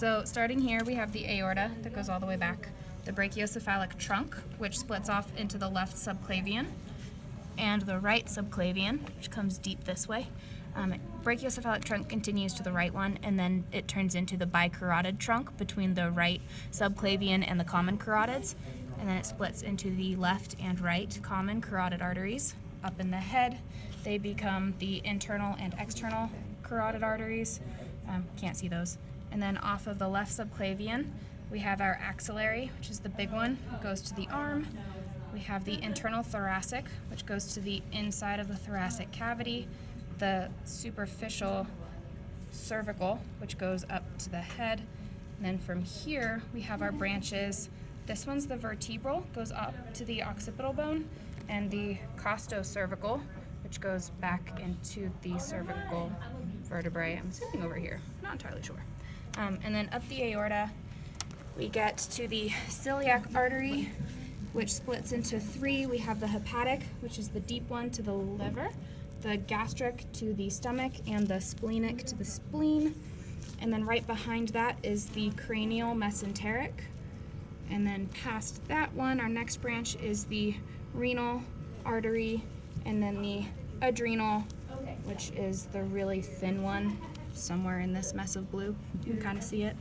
So starting here, we have the aorta that goes all the way back, the brachiocephalic trunk, which splits off into the left subclavian, and the right subclavian, which comes deep this way. Brachiocephalic trunk continues to the right one, and then it turns into the bicarotid trunk between the right subclavian and the common carotids, and then it splits into the left and right common carotid arteries. Up in the head, they become the internal and external carotid arteries. Can't see those. And then off of the left subclavian, we have our axillary, which is the big one. It goes to the arm. We have the internal thoracic, which goes to the inside of the thoracic cavity. The superficial cervical, which goes up to the head. And then from here, we have our branches. This one's the vertebral, goes up to the occipital bone, and the costocervical, which goes back into the cervical vertebrae. I'm assuming over here, not entirely sure. And then up the aorta, we get to the celiac artery, which splits into three. We have the hepatic, which is the deep one, to the liver, the gastric to the stomach, and the splenic to the spleen. And then right behind that is the cranial mesenteric. And then past that one, our next branch is the renal artery, and then the adrenal, which is the really thin one, somewhere in this mess of blue. You can kind of see it.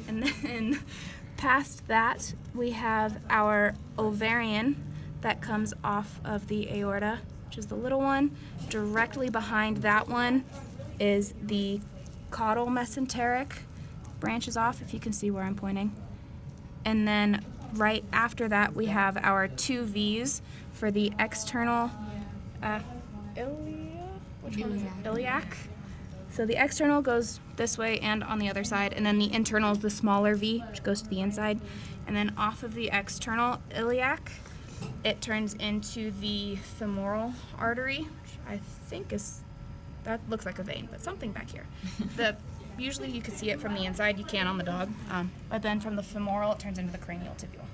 And then past that, we have our ovarian that comes off of the aorta, which is the little one. Directly behind that one is the caudal mesenteric. Branches off, if you can see where I'm pointing. And then right after that, we have our two V's for the external iliac. So the external goes this way and on the other side, and then the internal is the smaller V, which goes to the inside. And then off of the external iliac, it turns into the femoral artery, which I think is, that looks like a vein, but something back here. Usually you can see it from the inside, you can on the dog, but then from the femoral it turns into the cranial tibule.